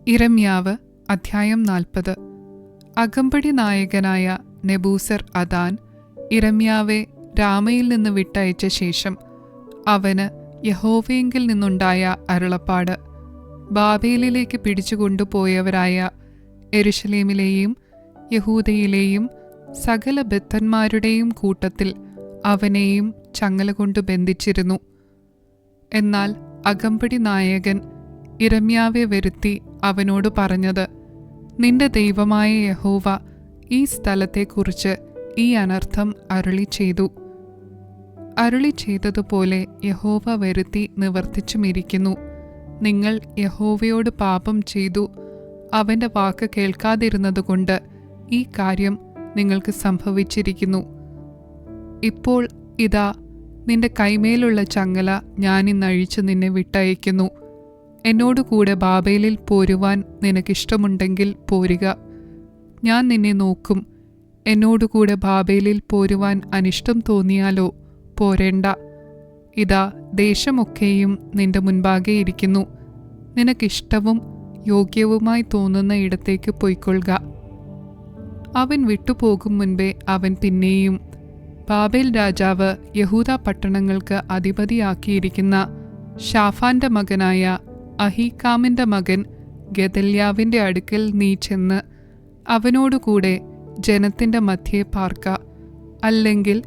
ഇരമ്യാവ് അധ്യായം 40. അകമ്പടി നായകനായ നെബൂസർ അദാൻ ഇരമ്യാവെ രാമയിൽ നിന്ന് വിട്ടയച്ച ശേഷം അവന് യഹോവയെങ്കിൽ നിന്നുണ്ടായ അരുളപ്പാട്: ബാബേലിലേക്ക് പിടിച്ചുകൊണ്ടുപോയവരായ യെരൂശലേമിലെയും യഹൂദയിലെയും സകല ബദ്ധന്മാരുടെയും കൂട്ടത്തിൽ അവനെയും ചങ്ങലകൊണ്ട് ബന്ധിച്ചിരുന്നു. എന്നാൽ അകമ്പടി നായകൻ ഇരമ്യാവെ വരുത്തി അവനോട് പറഞ്ഞത്: നിന്റെ ദൈവമായ യഹോവ ഈ സ്ഥലത്തെക്കുറിച്ച് ഈ അനർത്ഥം അരുളി ചെയ്തു. അരുളി ചെയ്തതുപോലെ യഹോവ വരുത്തി നിവർത്തിച്ചുമിരിക്കുന്നു. നിങ്ങൾ യഹോവയോട് പാപം ചെയ്തു അവൻ്റെ വാക്ക് കേൾക്കാതിരുന്നതുകൊണ്ട് ഈ കാര്യം നിങ്ങൾക്ക് സംഭവിച്ചിരിക്കുന്നു. ഇപ്പോൾ ഇതാ, നിന്റെ കൈമേലുള്ള ചങ്ങല ഞാനിന്നഴിച്ച് നിന്നെ വിട്ടയക്കുന്നു. എന്നോടുകൂടെ ബാബേലിൽ പോരുവാൻ നിനക്കിഷ്ടമുണ്ടെങ്കിൽ പോരുക. ഞാൻ നിന്നെ നോക്കും. എന്നോടുകൂടെ ബാബേലിൽ പോരുവാൻ അനിഷ്ടം തോന്നിയാലോ പോരേണ്ട. ഇതാ, ദേശമൊക്കെയും നിന്റെ മുൻപാകെ ഇരിക്കുന്നു. നിനക്കിഷ്ടവും യോഗ്യവുമായി തോന്നുന്ന ഇടത്തേക്ക് പൊയ്ക്കൊള്ളുക. അവൻ വിട്ടുപോകും മുൻപേ അവൻ പിന്നെയും ബാബേൽ രാജാവ് യഹൂദ പട്ടണങ്ങൾക്ക് അധിപതിയാക്കിയിരിക്കുന്ന ഷാഫാന്റെ മകനായ അഹീക്കാമിന്റെ മകൻ ഗെദല്യാവിന്റെ അടുക്കൽ നീ ചെന്ന് അവനോടുകൂടെ ജനത്തിന്റെ മധ്യേ പാർക്ക, അല്ലെങ്കിൽ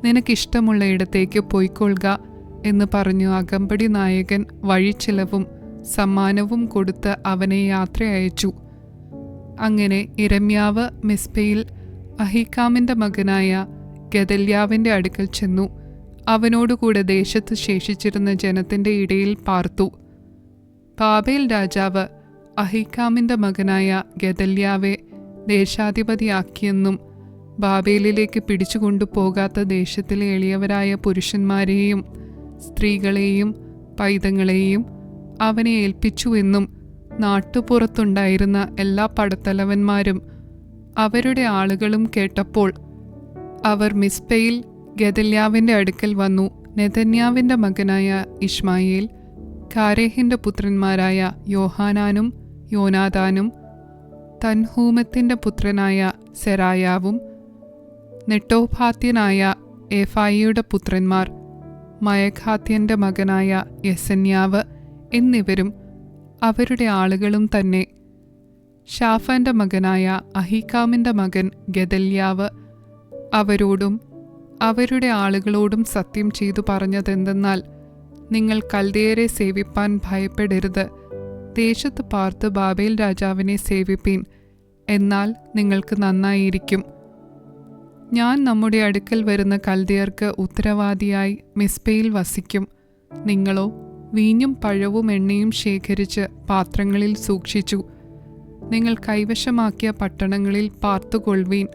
നിനക്കിഷ്ടമുള്ള ഇടത്തേക്ക് പൊയ്ക്കൊള്ളുക എന്ന് പറഞ്ഞു അകമ്പടി നായകൻ വഴിച്ചിലവും സമ്മാനവും കൊടുത്ത് അവനെ യാത്ര അയച്ചു. അങ്ങനെ ഇരമ്യാവ് മിസ്പയിൽ അഹീക്കാമിന്റെ മകനായ ഗെദല്യാവിന്റെ അടുക്കൽ ചെന്നു. അവനോടുകൂടെ ദേശത്ത് ശേഷിച്ചിരുന്ന ജനത്തിന്റെ ഇടയിൽ പാർത്തു. ബാബേൽ രാജാവ് അഹീക്കാമിന്റെ മകനായ ഗെദല്യാവെ ദേശാധിപതിയാക്കിയെന്നും ബാബേലിലേക്ക് പിടിച്ചുകൊണ്ടുപോകാത്ത ദേശത്തിലെ എളിയവരായ പുരുഷന്മാരെയും സ്ത്രീകളെയും പൈതങ്ങളെയും അവനെ ഏൽപ്പിച്ചുവെന്നും നാട്ടുപുറത്തുണ്ടായിരുന്ന എല്ലാ പടത്തലവന്മാരും അവരുടെ ആളുകളും കേട്ടപ്പോൾ അവർ മിസ്പയിൽ ഗെദല്യാവിന്റെ അടുക്കൽ വന്നു. നെഥന്യാവിന്റെ മകനായ ഇശ്മായേൽ, കാരേഹിന്റെ പുത്രന്മാരായ യോഹാനാനും യോനാദാനും, തൻഹൂമത്തിന്റെ പുത്രനായ സെരായാവും, നെട്ടോഫാത്യനായ ഏഫായിയുടെ പുത്രന്മാർ മയഖാത്യന്റെ മകനായ യെസന്യാവ് എന്നിവരും അവരുടെ ആളുകളും തന്നെ. ഷാഫാന്റെ മകനായ അഹീക്കാമിന്റെ മകൻ ഗെദല്യാവ് അവരോടും അവരുടെ ആളുകളോടും സത്യം ചെയ്തു പറഞ്ഞതെന്തെന്നാൽ: നിങ്ങൾ കൽദയരെ സേവിപ്പാൻ ഭയപ്പെടരുത്. ദേശത്ത് പാർത്ത് ബാബേൽ രാജാവിനെ സേവിപ്പീൻ, എന്നാൽ നിങ്ങൾക്ക് നന്നായിരിക്കും. ഞാൻ നമ്മുടെ അടുക്കൽ വരുന്ന കൽദയർക്ക് ഉത്തരവാദിയായി മിസ്പയിൽ വസിക്കും. നിങ്ങളോ വീഞ്ഞും പഴവും എണ്ണയും ശേഖരിച്ച് പാത്രങ്ങളിൽ സൂക്ഷിച്ചു നിങ്ങൾ കൈവശമാക്കിയ പട്ടണങ്ങളിൽ പാർത്തുകൊള്ളുവീൻ.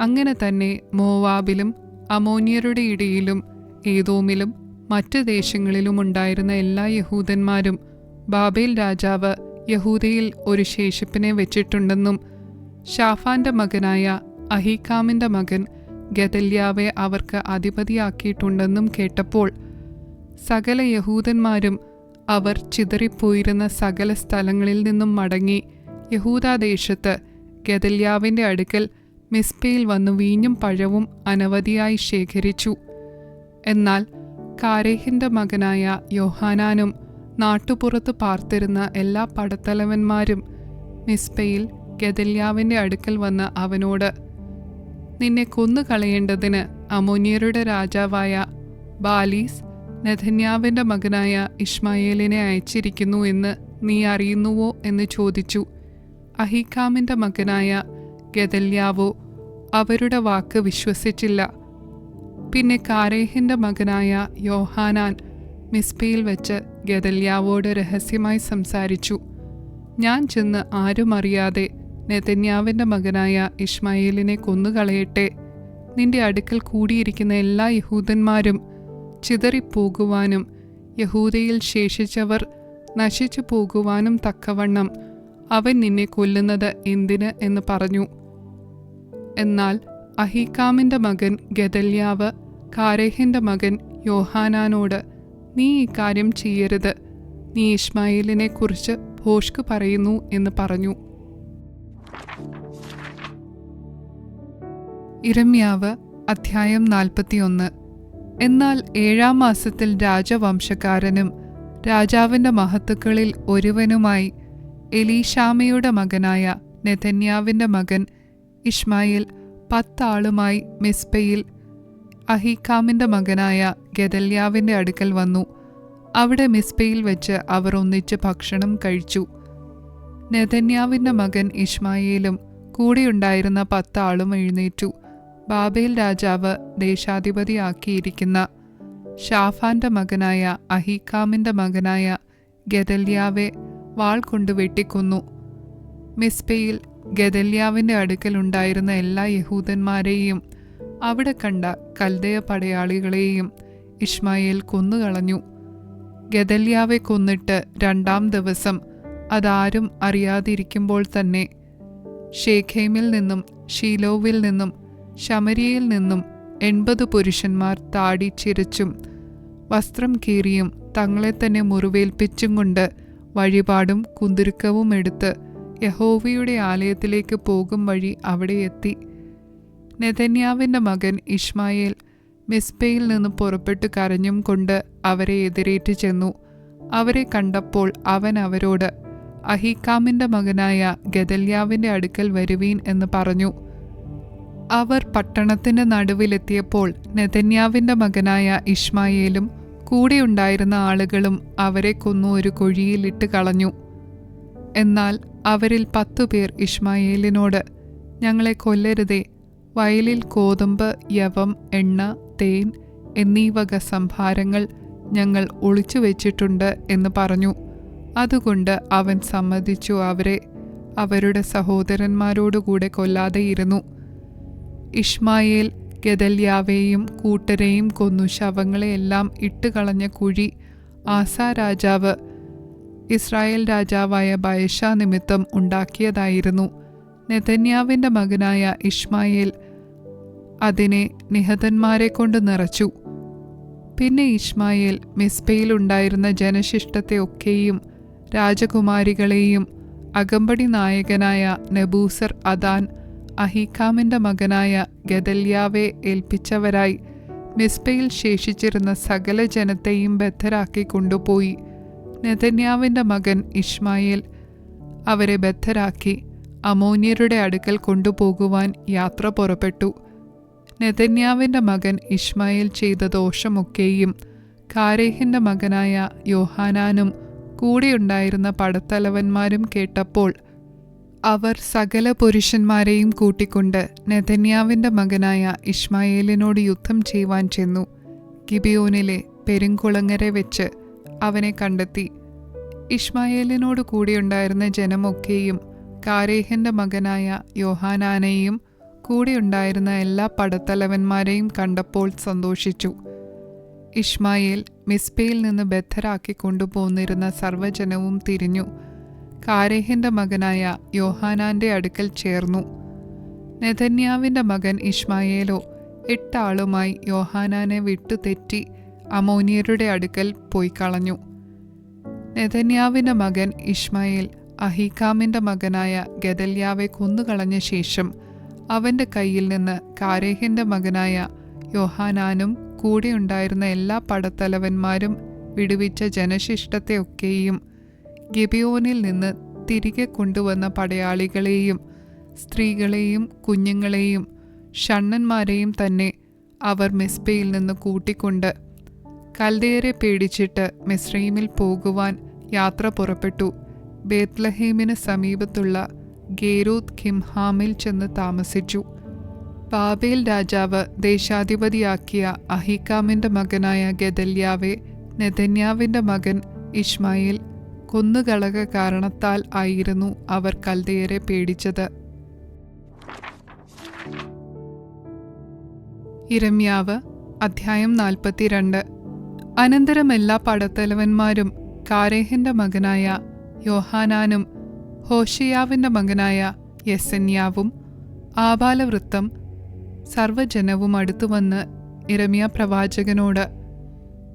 അങ്ങനെ തന്നെ മോവാബിലും അമോന്യരുടെ ഇടയിലും ഏദോമിലും മറ്റ് ദേശങ്ങളിലും ഉണ്ടായിരുന്ന എല്ലാ യഹൂദന്മാരും ബാബേൽ രാജാവ് യഹൂദയിൽ ഒരു ശേഷിപ്പിനെ വെച്ചിട്ടുണ്ടെന്നും ഷാഫാന്റെ മകനായ അഹീക്കാമിന്റെ മകൻ ഗെദല്യാവെ അവർക്ക് അധിപതിയാക്കിയിട്ടുണ്ടെന്നും കേട്ടപ്പോൾ സകല യഹൂദന്മാരും അവർ ചിതറിപ്പോയിരുന്ന സകല സ്ഥലങ്ങളിൽ നിന്നും മടങ്ങി യഹൂദാദേശത്ത് ഗെദല്യാവിന്റെ അടുക്കൽ മിസ്പയിൽ വന്നു വീഞ്ഞും പഴവും അനവധിയായി ശേഖരിച്ചു. എന്നാൽ കാരേഹിന്റെ മകനായ യോഹാനാനും നാട്ടുപുറത്ത് പാർത്തിരുന്ന എല്ലാ പടത്തലവന്മാരും മിസ്പയിൽ ഗെദല്യാവിന്റെ അടുക്കൽ വന്ന് അവനോട്: നിന്നെ കൊന്നുകളയേണ്ടതിന് അമോന്യരുടെ രാജാവായ ബാലീസ് നെഥന്യാവിന്റെ മകനായ ഇശ്മായേലിനെ അയച്ചിരിക്കുന്നു എന്ന് നീ അറിയുന്നുവോ എന്ന് ചോദിച്ചു. അഹീക്കാമിന്റെ മകനായ ഗെദല്യാവോ അവരുടെ വാക്ക് വിശ്വസിച്ചില്ല. പിന്നെ കാരേഹിന്റെ മകനായ യോഹാനാൻ മിസ്പയിൽ വെച്ച് ഗെദല്യാവോട് രഹസ്യമായി സംസാരിച്ചു: ഞാൻ ചെന്ന് ആരും അറിയാതെ നെഥന്യാവിന്റെ മകനായ ഇശ്മായേലിനെ കൊന്നുകളയട്ടെ. നിന്റെ അടുക്കൽ കൂടിയിരിക്കുന്ന എല്ലാ യഹൂദന്മാരും ചിതറിപ്പോകുവാനും യഹൂദയിൽ ശേഷിച്ചവർ നശിച്ചു പോകുവാനും തക്കവണ്ണം അവൻ നിന്നെ കൊല്ലുന്നത് എന്തിന് എന്ന് പറഞ്ഞു. എന്നാൽ അഹീക്കാമിന്റെ മകൻ ഗെദല്യാവ് കാരേഹിന്റെ മകൻ യോഹാനാനോട്: നീ ഇക്കാര്യം ചെയ്യരുത്. നീ ഇശ്മായേലിനെ കുറിച്ച് ഭോഷ്ക് പറയുന്നു എന്ന് പറഞ്ഞു. ഇരമ്യാവ് അധ്യായം 41. എന്നാൽ 7-ാം മാസത്തിൽ രാജവംശക്കാരനും രാജാവിൻ്റെ മഹത്തുക്കളിൽ ഒരുവനുമായി എലീഷാമയുടെ മകനായ നെഥന്യാവിൻ്റെ മകൻ ഇശ്മായേൽ 10 ആളുമായി മിസ്പയിൽ അഹീക്കാമിൻ്റെ മകനായ ഗെദല്യാവിൻ്റെ അടുക്കൽ വന്നു. അവിടെ മിസ്പയിൽ വെച്ച് അവർ ഒന്നിച്ച് ഭക്ഷണം കഴിച്ചു. നെഥന്യാവിൻ്റെ മകൻ ഇശ്മായേലും കൂടെയുണ്ടായിരുന്ന 10 ആളും എഴുന്നേറ്റു. ബാബേൽ രാജാവ് ദേശാധിപതിയാക്കിയിരിക്കുന്ന ഷാഫാന്റെ മകനായ അഹീക്കാമിൻ്റെ മകനായ ഗെദല്യാവെ വാൾ കൊണ്ട് വെട്ടിക്കൊന്നു. മിസ്പയിൽ ഗെദല്യാവിൻ്റെ അടുക്കലുണ്ടായിരുന്ന എല്ലാ യഹൂദന്മാരെയും അവിടെ കണ്ട കൽദയ പടയാളികളെയും ഇശ്മായേൽ കൊന്നുകളഞ്ഞു. ഗെദല്യാവെ കൊന്നിട്ട് 2-ാം ദിവസം അതാരും അറിയാതിരിക്കുമ്പോൾ തന്നെ ഷേഖേമിൽ നിന്നും ഷീലോവിൽ നിന്നും ശമരിയയിൽ നിന്നും 80 പുരുഷന്മാർ താടി ചിരച്ചും വസ്ത്രം കീറിയും തങ്ങളെ തന്നെ മുറിവേൽപ്പിച്ചും കൊണ്ട് വഴിപാടും കുന്തുരുക്കവും എടുത്ത് യഹോവയുടെ ആലയത്തിലേക്ക് പോകും വഴി അവിടെ എത്തി. നെഥന്യാവിൻ്റെ മകൻ ഇശ്മായേൽ മിസ്പയിൽ നിന്ന് പുറപ്പെട്ടു കരഞ്ഞും കൊണ്ട് അവരെ എതിരേറ്റ് ചെന്നു. അവരെ കണ്ടപ്പോൾ അവൻ അവരോട്, അഹീക്കാമിൻ്റെ മകനായ ഗെദല്യാവിൻ്റെ അടുക്കൽ വരുവീൻ എന്ന് പറഞ്ഞു. അവർ പട്ടണത്തിൻ്റെ നടുവിലെത്തിയപ്പോൾ നെഥന്യാവിൻ്റെ മകനായ ഇശ്മായേലും കൂടെയുണ്ടായിരുന്ന ആളുകളും അവരെ കൊന്നു ഒരു കുഴിയിലിട്ട് കളഞ്ഞു. എന്നാൽ അവരിൽ 10 പേർ ഇശ്മായേലിനോട്, ഞങ്ങളെ കൊല്ലരുതേ, വയലിൽ കോതമ്പ്, യവം, എണ്ണ, തേൻ എന്നീ വക സംഭാരങ്ങൾ ഞങ്ങൾ ഒളിച്ചു വെച്ചിട്ടുണ്ട് എന്ന് പറഞ്ഞു. അതുകൊണ്ട് അവൻ സമ്മതിച്ചു അവരെ അവരുടെ സഹോദരന്മാരോടുകൂടെ കൊല്ലാതെയിരുന്നു. ഇശ്മായേൽ ഗെദല്യാവെയും കൂട്ടരെയും കൊന്നു ശവങ്ങളെയെല്ലാം ഇട്ടുകളഞ്ഞ കുഴി ആസാ രാജാവ് ഇസ്രായേൽ രാജാവായ ബയശാ നിമിത്തം ഉണ്ടാക്കിയതായിരുന്നു. നെഥന്യാവിൻ്റെ മകനായ ഇശ്മായേൽ അതിനെ നിഹതന്മാരെ കൊണ്ട് നിറച്ചു. പിന്നെ ഇശ്മായേൽ മിസ്പയിലുണ്ടായിരുന്ന ജനശിഷ്ടത്തെ ഒക്കെയും രാജകുമാരികളെയും അകമ്പടി നായകനായ നെബൂസർ അദാൻ അഹീക്കാമിൻ്റെ മകനായ ഗെദല്യാവെ ഏൽപ്പിച്ചവരായി മിസ്പയിൽ ശേഷിച്ചിരുന്ന സകല ജനത്തെയും ബദ്ധരാക്കി കൊണ്ടുപോയി. നെഥന്യാവിൻ്റെ മകൻ ഇശ്മായേൽ അവരെ ബദ്ധരാക്കി അമോന്യരുടെ അടുക്കൽ കൊണ്ടുപോകുവാൻ യാത്ര പുറപ്പെട്ടു. നെഥന്യാവിൻ്റെ മകൻ ഇശ്മായേൽ ചെയ്ത ദോഷമൊക്കെയും കാരേഹിൻ്റെ മകനായ യോഹാനാനും കൂടെയുണ്ടായിരുന്ന പടത്തലവന്മാരും കേട്ടപ്പോൾ അവർ സകല പുരുഷന്മാരെയും കൂട്ടിക്കൊണ്ട് നെഥന്യാവിൻ്റെ മകനായ ഇശ്മായേലിനോട് യുദ്ധം ചെയ്യുവാൻ ചെന്നു. ഗിബിയോനിലെ പെരുങ്കുളങ്ങരെ വെച്ച് അവനെ കണ്ടെത്തി. ഇശ്മായേലിനോട് കൂടെയുണ്ടായിരുന്ന ജനമൊക്കെയും കാരേഹിൻ്റെ മകനായ യോഹാനാനെയും കൂടെയുണ്ടായിരുന്ന എല്ലാ പടത്തലവന്മാരെയും കണ്ടപ്പോൾ സന്തോഷിച്ചു. ഇശ്മായേൽ മിസ്പയിൽ നിന്ന് ബദ്ധരാക്കി കൊണ്ടുപോന്നിരുന്ന സർവ്വജനവും തിരിഞ്ഞു കാരേഹിൻ്റെ മകനായ യോഹാനാന്റെ അടുക്കൽ ചേർന്നു. നെഥന്യാവിൻ്റെ മകൻ ഇശ്മായേലോ 8 ആളുമായി യോഹാനാനെ വിട്ടു തെറ്റി അമോന്യരുടെ അടുക്കൽ പോയി കളഞ്ഞു. നെഥന്യാവിൻ്റെ മകൻ ഇശ്മായേൽ അഹീക്കാമിൻ്റെ മകനായ ഗെദല്യാവെ കൊന്നുകളഞ്ഞ ശേഷം അവൻ്റെ കയ്യിൽ നിന്ന് കാരേഹിൻ്റെ മകനായ യോഹാനാനും കൂടെയുണ്ടായിരുന്ന എല്ലാ പടത്തലവന്മാരും വിടുവിച്ച ജനശിഷ്ടത്തെ ഒക്കെയും ഗിബിയോനിൽ നിന്ന് തിരികെ കൊണ്ടുവന്ന പടയാളികളെയും സ്ത്രീകളെയും കുഞ്ഞുങ്ങളെയും ഷണ്ണന്മാരെയും തന്നെ അവർ മിസ്പയിൽ നിന്ന് കൂട്ടിക്കൊണ്ട് കൽദയരെ പേടിച്ചിട്ട് മിസ്രയീമിൽ പോകുവാൻ യാത്ര പുറപ്പെട്ടു. ബേത്ലഹേമിന് സമീപത്തുള്ള ഗേരൂത്ത് കിംഹാമിൽ ചെന്ന് താമസിച്ചു. ബാബേൽ രാജാവ് ദേശാധിപതിയാക്കിയ അഹീക്കാമിൻ്റെ മകനായ ഗെദല്യാവെ നെഥന്യാവിൻ്റെ മകൻ ഇശ്മായേൽ കൊന്നുകളക കാരണത്താൽ ആയിരുന്നു അവർ കൽദയരെ പേടിച്ചത്. ഇരമ്യാവ് അധ്യായം 42. അനന്തരം എല്ലാ പടത്തലവന്മാരും കാരേഹിൻ്റെ മകനായ യോഹാനാനും ഹോഷിയാവിൻ്റെ മകനായ യെസന്യാവും ആബാലവൃത്തം സർവ്വജനവും അടുത്തുവന്ന് ഇരമ്യാ പ്രവാചകനോട്,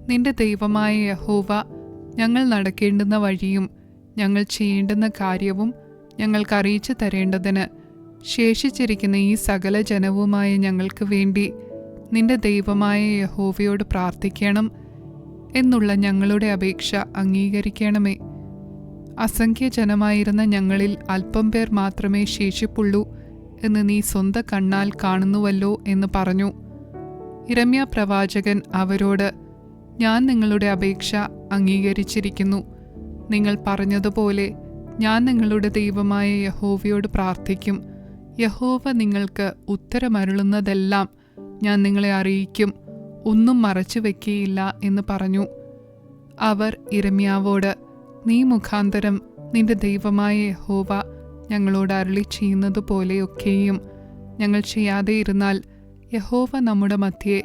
നിന്റെ ദൈവമായ യഹോവ ഞങ്ങൾ നടക്കേണ്ടുന്ന വഴിയും ഞങ്ങൾ ചെയ്യേണ്ടുന്ന കാര്യവും ഞങ്ങൾക്ക് അറിയിച്ചു തരേണ്ടതിന് ശേഷിച്ചിരിക്കുന്ന ഈ സകല ജനവുമായ ഞങ്ങൾക്ക് വേണ്ടി നിന്റെ ദൈവമായ യഹോവയോട് പ്രാർത്ഥിക്കണം എന്നുള്ള ഞങ്ങളുടെ അപേക്ഷ അംഗീകരിക്കണമേ. അസംഖ്യജനമായിരുന്ന ഞങ്ങളിൽ അല്പം പേർ മാത്രമേ ശേഷിപ്പുള്ളൂ എന്ന് നീ സ്വന്തം കണ്ണാൽ കാണുന്നുവല്ലോ എന്ന് പറഞ്ഞു. യിരെമ്യാ പ്രവാചകൻ അവരോട്, ഞാൻ നിങ്ങളുടെ അപേക്ഷ അംഗീകരിച്ചിരിക്കുന്നു. നിങ്ങൾ പറഞ്ഞതുപോലെ ഞാൻ നിങ്ങളുടെ ദൈവമായ യഹോവയോട് പ്രാർത്ഥിക്കും. യഹോവ നിങ്ങൾക്ക് ഉത്തരമരുളുന്നതെല്ലാം ഞാൻ നിങ്ങളെ അറിയിക്കും, ഒന്നും മറച്ചു വയ്ക്കുകയില്ല എന്ന് പറഞ്ഞു. അവർ യിരെമ്യാവോട്, നീ മുഖാന്തരം നിന്റെ ദൈവമായ യഹോവ ഞങ്ങളോട് അരുളി ചെയ്യുന്നതുപോലെയൊക്കെയും ഞങ്ങൾ ചെയ്യാതെ ഇരുന്നാൽ യഹോവ നമ്മുടെ മധ്യേ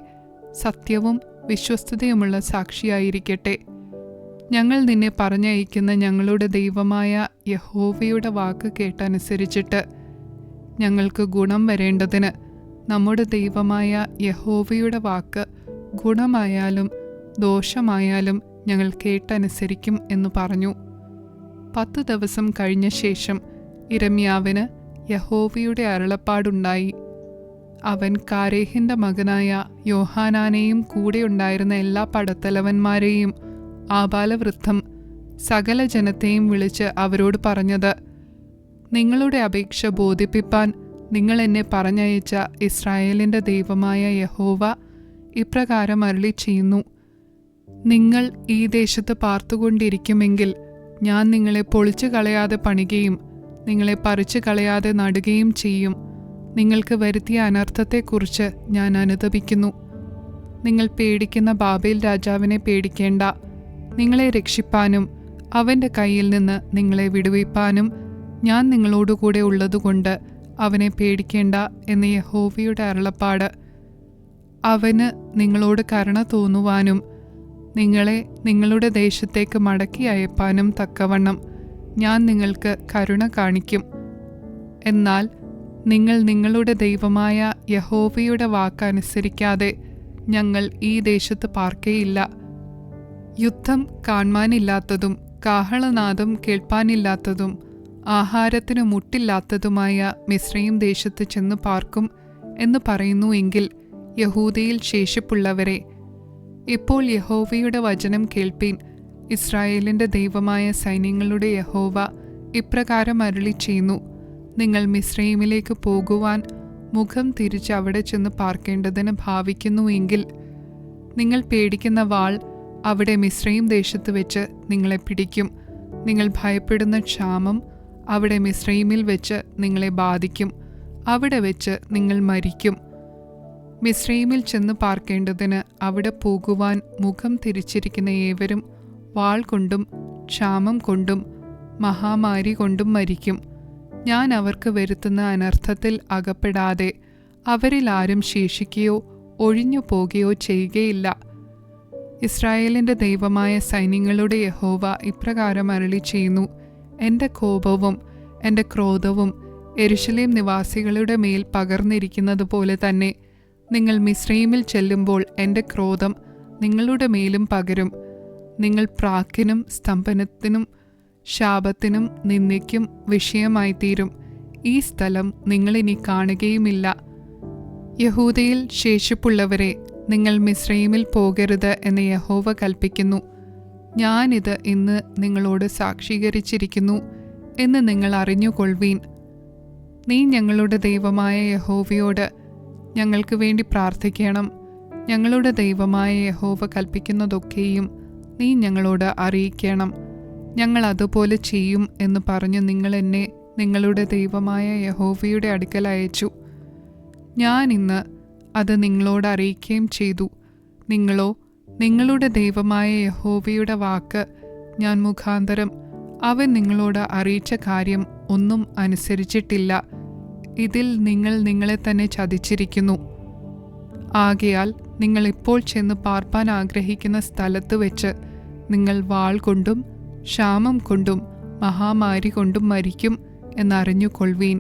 സത്യവും വിശ്വസ്തതയുമുള്ള സാക്ഷിയായിരിക്കട്ടെ. ഞങ്ങൾ നിന്നെ പറഞ്ഞയക്കുന്ന ഞങ്ങളുടെ ദൈവമായ യഹോവയുടെ വാക്ക് കേട്ടനുസരിച്ചിട്ട് ഞങ്ങൾക്ക് ഗുണം വരേണ്ടതിന് നമ്മുടെ ദൈവമായ യഹോവയുടെ വാക്ക് ഗുണമായാലും ദോഷമായാലും ഞങ്ങൾ കേട്ടനുസരിക്കും എന്ന് പറഞ്ഞു. 10 ദിവസം കഴിഞ്ഞ ശേഷം യിരെമ്യാവിന് യഹോവയുടെ അരുളപ്പാടുണ്ടായി. അവൻ കാരേഹിന്റെ മകനായ യോഹാനാനെയും കൂടെയുണ്ടായിരുന്ന എല്ലാ പടത്തലവന്മാരെയും ആബാലവൃദ്ധം സകല ജനത്തെയും വിളിച്ച് അവരോട് പറഞ്ഞത്, നിങ്ങളുടെ അപേക്ഷ ബോധിപ്പിപ്പാൻ നിങ്ങൾ എന്നെ പറഞ്ഞയച്ച ഇസ്രായേലിൻ്റെ ദൈവമായ യഹോവ ഇപ്രകാരം അരുളി ചെയ്യുന്നു. നിങ്ങൾ ഈ ദേശത്ത് പാർത്തുകൊണ്ടിരിക്കുമെങ്കിൽ ഞാൻ നിങ്ങളെ പൊളിച്ചു കളയാതെ പണികയും നിങ്ങളെ പറിച്ചു കളയാതെ നടുകയും ചെയ്യും. നിങ്ങൾക്ക് വരുത്തിയ അനർത്ഥത്തെക്കുറിച്ച് ഞാൻ അനുതപിക്കുന്നു. നിങ്ങൾ പേടിക്കുന്ന ബാബേൽ രാജാവിനെ പേടിക്കേണ്ട. നിങ്ങളെ രക്ഷിപ്പാനും അവൻ്റെ കയ്യിൽ നിന്ന് നിങ്ങളെ വിടുവിപ്പാനും ഞാൻ നിങ്ങളോടുകൂടെ ഉള്ളതുകൊണ്ട് അവനെ പേടിക്കേണ്ട എന്ന് യഹോവയുടെ അരുളപ്പാട്. അവന് നിങ്ങളോട് കരുണ തോന്നുവാനും നിങ്ങളെ നിങ്ങളുടെ ദേശത്തേക്ക് മടക്കി അയപ്പാനും തക്കവണ്ണം ഞാൻ നിങ്ങൾക്ക് കരുണ കാണിക്കും. എന്നാൽ നിങ്ങൾ നിങ്ങളുടെ ദൈവമായ യഹോവയുടെ വാക്കനുസരിക്കാതെ ഞങ്ങൾ ഈ ദേശത്ത് പാർക്കയില്ല. യുദ്ധം കാൺമാനില്ലാത്തതും കാഹളനാദം കേൾപ്പാനില്ലാത്തതും ആഹാരത്തിന് മുട്ടില്ലാത്തതുമായ മിസ്രയീം ദേശത്ത് ചെന്ന് പാർക്കും എന്ന് പറയുന്നു എങ്കിൽ യഹൂദയിൽ ശേഷിപ്പുള്ളവരെ, ഇപ്പോൾ യഹോവയുടെ വചനം കേൾപ്പീൻ. ഇസ്രായേലിൻ്റെ ദൈവമായ സൈന്യങ്ങളുടെ യഹോവ ഇപ്രകാരം അരുളി ചെയ്യുന്നു, നിങ്ങൾ മിസ്രയീമിലേക്ക് പോകുവാൻ മുഖം തിരിച്ച് അവിടെ ചെന്ന് പാർക്കേണ്ടതിന് ഭാവിക്കുന്നു എങ്കിൽ നിങ്ങൾ പേടിക്കുന്ന വാൾ അവിടെ മിസ്രയീം ദേശത്ത് വെച്ച് നിങ്ങളെ പിടിക്കും. നിങ്ങൾ ഭയപ്പെടുന്ന ക്ഷാമം അവിടെ മിസ്രയീമിൽ വെച്ച് നിങ്ങളെ ബാധിക്കും. അവിടെ വെച്ച് നിങ്ങൾ മരിക്കും. മിസ്രയീമിൽ ചെന്ന് പാർക്കേണ്ടതിന് അവിടെ പോകുവാൻ മുഖം തിരിച്ചിരിക്കുന്ന ഏവരും വാൾ കൊണ്ടും ക്ഷാമം കൊണ്ടും മഹാമാരി കൊണ്ടും മരിക്കും. ഞാൻ അവർക്ക് വരുത്തുന്ന അനർത്ഥത്തിൽ അകപ്പെടാതെ അവരിൽ ആരും ശേഷിക്കുകയോ ഒഴിഞ്ഞു പോകുകയോ ചെയ്യുകയില്ല. ഇസ്രായേലിൻ്റെ ദൈവമായ സൈന്യങ്ങളുടെ യഹോവ ഇപ്രകാരം അരുളി ചെയ്യുന്നു, എൻ്റെ കോപവും എൻ്റെ ക്രോധവും യെരൂശലേം നിവാസികളുടെ മേൽ പകർന്നിരിക്കുന്നത് പോലെ തന്നെ നിങ്ങൾ മിസ്രയീമിൽ ചെല്ലുമ്പോൾ എൻ്റെ ക്രോധം നിങ്ങളുടെ മേലും പകരും. നിങ്ങൾ പ്രാക്കിനും സ്തംഭനത്തിനും ശാപത്തിനും നിന്ദയ്ക്കും വിഷയമായിത്തീരും. ഈ സ്ഥലം നിങ്ങളിനി കാണുകയുമില്ല. യഹൂദയിൽ ശേഷിപ്പുള്ളവരെ, നിങ്ങൾ മിസ്രയീമിൽ പോകരുത് എന്ന് യഹോവ കൽപ്പിക്കുന്നു. ഞാനിത് ഇന്ന് നിങ്ങളോട് സാക്ഷീകരിച്ചിരിക്കുന്നു എന്ന് നിങ്ങൾ അറിഞ്ഞുകൊള്ളുവീൻ. നീ ഞങ്ങളുടെ ദൈവമായ യഹോവയോട് ഞങ്ങൾക്ക് വേണ്ടി പ്രാർത്ഥിക്കണം. ഞങ്ങളുടെ ദൈവമായ യഹോവ കൽപ്പിക്കുന്നതൊക്കെയും നീ ഞങ്ങളോട് അറിയിക്കണം. ഞങ്ങൾ അതുപോലെ ചെയ്യും എന്ന് പറഞ്ഞ് നിങ്ങൾ എന്നെ നിങ്ങളുടെ ദൈവമായ യഹോവയുടെ അടുക്കൽ അയച്ചു. ഞാൻ ഇന്ന് അത് നിങ്ങളോട് അറിയിക്കുകയും ചെയ്തു. നിങ്ങളോ നിങ്ങളുടെ ദൈവമായ യഹോവയുടെ വാക്ക് ഞാൻ മുഖാന്തരം അവൻ നിങ്ങളോട് അറിയിച്ച കാര്യം ഒന്നും അനുസരിച്ചിട്ടില്ല. ഇതിൽ നിങ്ങൾ നിങ്ങളെ തന്നെ ചതിച്ചിരിക്കുന്നു. ആകയാൽ നിങ്ങൾ ഇപ്പോൾ ചെന്ന് പാർപ്പാൻ ആഗ്രഹിക്കുന്ന സ്ഥലത്ത് വെച്ച് നിങ്ങൾ വാൾ കൊണ്ടും ക്ഷാമം കൊണ്ടും മഹാമാരി കൊണ്ടും മരിക്കും എന്നറിഞ്ഞുകൊള്ളുവീൻ.